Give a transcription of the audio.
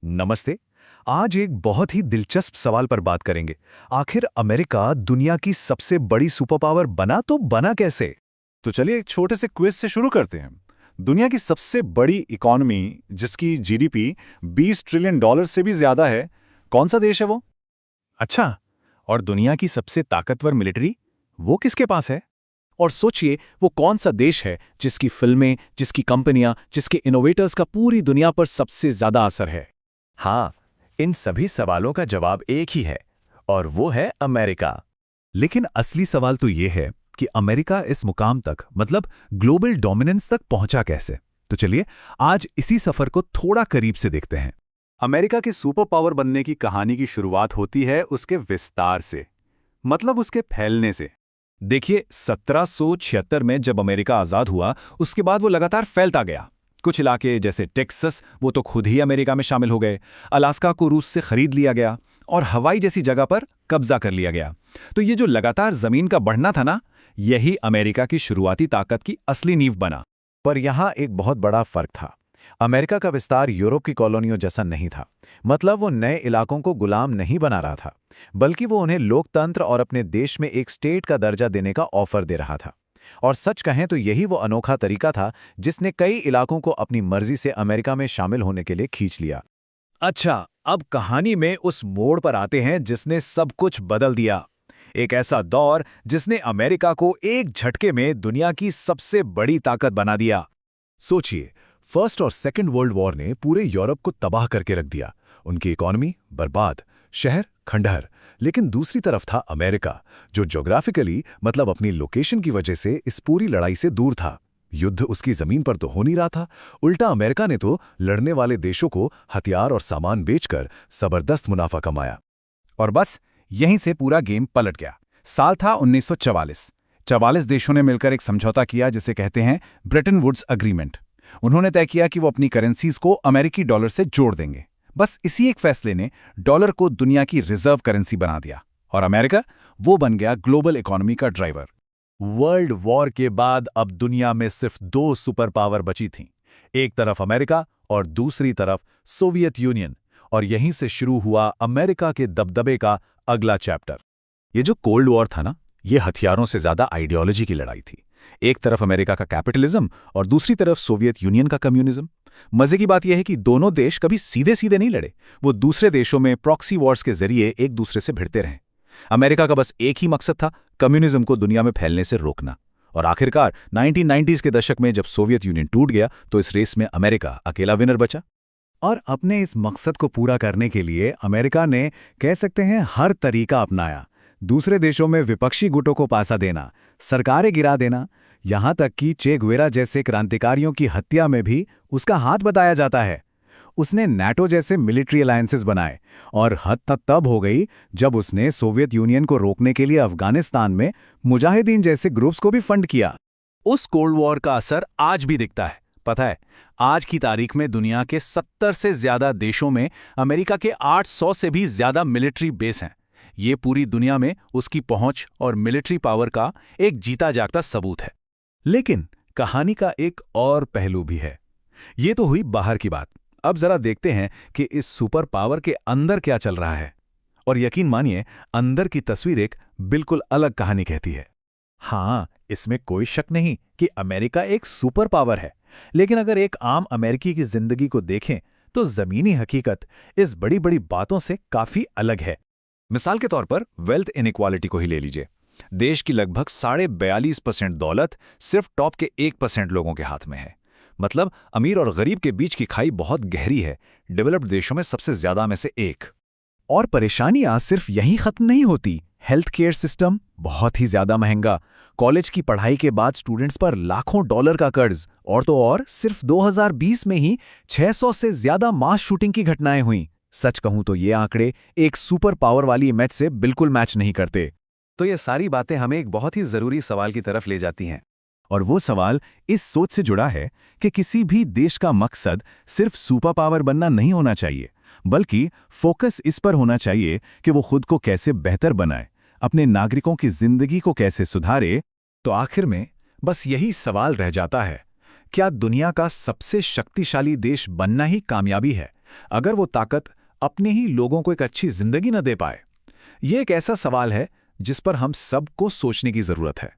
नमस्ते। आज एक बहुत ही दिलचस्प सवाल पर बात करेंगे। आखिर अमेरिका दुनिया की सबसे बड़ी सुपर पावर बना तो बना कैसे? तो चलिए एक छोटे से क्विज से शुरू करते हैं। दुनिया की सबसे बड़ी इकॉनमी जिसकी जीडीपी 20 ट्रिलियन डॉलर से भी ज्यादा है, कौन सा देश है वो? अच्छा, और दुनिया की सबसे ताकतवर मिलिट्री वो किसके पास है? और सोचिए वो कौन सा देश है जिसकी फिल्में, जिसकी कंपनियां, जिसके इनोवेटर्स का पूरी दुनिया पर सबसे ज्यादा असर है? हाँ, इन सभी सवालों का जवाब एक ही है और वो है अमेरिका। लेकिन असली सवाल तो ये है कि अमेरिका इस मुकाम तक, मतलब ग्लोबल डोमिनेंस तक पहुंचा कैसे? तो चलिए आज इसी सफर को थोड़ा करीब से देखते हैं। अमेरिका के सुपर पावर बनने की कहानी की शुरुआत होती है उसके विस्तार से, मतलब उसके फैलने से। देखिए 1776 में जब अमेरिका आजाद हुआ, उसके बाद वो लगातार फैलता गया। कुछ इलाके जैसे टेक्सास वो तो खुद ही अमेरिका में शामिल हो गए, अलास्का को रूस से खरीद लिया गया और हवाई जैसी जगह पर कब्जा कर लिया गया। तो ये जो लगातार जमीन का बढ़ना था ना, यही अमेरिका की शुरुआती ताकत की असली नींव बना। पर यहाँ एक बहुत बड़ा फर्क था। अमेरिका का विस्तार यूरोप की कॉलोनियों जैसा नहीं था। मतलब वो नए इलाकों को गुलाम नहीं बना रहा था, बल्कि वो उन्हें लोकतंत्र और अपने देश में एक स्टेट का दर्जा देने का ऑफर दे रहा था। और सच कहें तो यही वो अनोखा तरीका था जिसने कई इलाकों को अपनी मर्जी से अमेरिका में शामिल होने के लिए खींच लिया। अच्छा, अब कहानी में उस मोड़ पर आते हैं जिसने सब कुछ बदल दिया। एक ऐसा दौर जिसने अमेरिका को एक झटके में दुनिया की सबसे बड़ी ताकत बना दिया। सोचिए, फर्स्ट और सेकंड वर्ल्ड वॉर ने पूरे यूरोप को तबाह करके रख दिया। उनकी इकॉनमी बर्बाद, शहर खंडहर। लेकिन दूसरी तरफ था अमेरिका, जो ज्योग्राफिकली, मतलब अपनी लोकेशन की वजह से इस पूरी लड़ाई से दूर था। युद्ध उसकी जमीन पर तो हो नहीं रहा था, उल्टा अमेरिका ने तो लड़ने वाले देशों को हथियार और सामान बेचकर जबरदस्त मुनाफा कमाया। और बस यहीं से पूरा गेम पलट गया। साल था 1944। 44 देशों ने मिलकर एक समझौता किया जिसे कहते हैं ब्रेटन वुड्स अग्रीमेंट। उन्होंने तय किया कि वो अपनी करेंसीज को अमेरिकी डॉलर से जोड़ देंगे। बस इसी एक फैसले ने डॉलर को दुनिया की रिजर्व करेंसी बना दिया और अमेरिका वो बन गया ग्लोबल इकोनॉमी का ड्राइवर। वर्ल्ड वॉर के बाद अब दुनिया में सिर्फ दो सुपर पावर बची थीं, एक तरफ अमेरिका और दूसरी तरफ सोवियत यूनियन। और यहीं से शुरू हुआ अमेरिका के दबदबे का अगला चैप्टर। ये जो कोल्ड वॉर था ना, ये हथियारों से ज्यादा आइडियोलॉजी की लड़ाई थी। एक तरफ अमेरिका का कैपिटलिज्म और दूसरी तरफ सोवियत यूनियन का कम्युनिज्म। मजे की बात यह है कि दोनों देश कभी सीधे सीधे नहीं लड़े, वो दूसरे देशों में प्रॉक्सी वॉर्स के जरिए एक दूसरे से भिड़ते रहे। अमेरिका का बस एक ही मकसद था, कम्युनिज्म को दुनिया में फैलने से रोकना। और आखिरकार 1990s के दशक में जब सोवियत यूनियन टूट गया तो इस रेस में अमेरिका अकेला विनर बचा। और अपने इस मकसद को पूरा करने के लिए अमेरिका ने, कह सकते हैं, हर तरीका अपनाया। दूसरे देशों में विपक्षी गुटों को पासा देना, सरकारें गिरा देना, यहां तक कि चे गुवेरा जैसे क्रांतिकारियों की हत्या में भी उसका हाथ बताया जाता है। उसने नाटो जैसे मिलिट्री अलायंसेस बनाए और हद तब हो गई जब उसने सोवियत यूनियन को रोकने के लिए अफगानिस्तान में मुजाहिदीन जैसे ग्रुप्स को भी फंड किया। उस कोल्ड वॉर का असर आज भी दिखता है। पता है, आज की तारीख में दुनिया के 70 से ज्यादा देशों में अमेरिका के 800 से भी ज्यादा मिलिट्री बेस हैं। ये पूरी दुनिया में उसकी पहुंच और मिलिट्री पावर का एक जीता जागता सबूत है। लेकिन कहानी का एक और पहलू भी है। ये तो हुई बाहर की बात। अब जरा देखते हैं कि इस सुपर पावर के अंदर क्या चल रहा है। और यकीन मानिए, अंदर की तस्वीर एक बिल्कुल अलग कहानी कहती है। हाँ, इसमें कोई शक नहीं कि अमेरिका एक सुपर पावर है। लेकिन अगर एक आम अमेरिकी की जिंदगी को देखें तो जमीनी हकीकत इस बड़ी बड़ी बातों से काफी अलग है। मिसाल के तौर पर वेल्थ इनइक्वालिटी को ही ले लीजिए। देश की लगभग 42.5% दौलत सिर्फ टॉप के 1% लोगों के हाथ में है। मतलब अमीर और गरीब के बीच की खाई बहुत गहरी है, डेवलप्ड देशों में सबसे ज्यादा में से एक। और परेशानियां सिर्फ यहीं खत्म नहीं होती। हेल्थ केयर सिस्टम बहुत ही ज्यादा महंगा, कॉलेज की पढ़ाई के बाद स्टूडेंट्स पर लाखों डॉलर का कर्ज, और तो और सिर्फ 2020 में ही 600 से ज्यादा मास शूटिंग की घटनाएं हुई। सच कहूं तो ये आंकड़े एक सुपर पावर वाली इमेज से बिल्कुल मैच नहीं करते। तो ये सारी बातें हमें एक बहुत ही जरूरी सवाल की तरफ ले जाती हैं। और वो सवाल इस सोच से जुड़ा है कि किसी भी देश का मकसद सिर्फ सुपर पावर बनना नहीं होना चाहिए, बल्कि फोकस इस पर होना चाहिए कि वो खुद को कैसे बेहतर बनाए, अपने नागरिकों की जिंदगी को कैसे सुधारे। तो आखिर में बस यही सवाल रह जाता है, क्या दुनिया का सबसे शक्तिशाली देश बनना ही कामयाबी है, अगर वो ताकत अपने ही लोगों को एक अच्छी जिंदगी न दे पाए? ये एक ऐसा सवाल है जिस पर हम सबको सोचने की जरूरत है।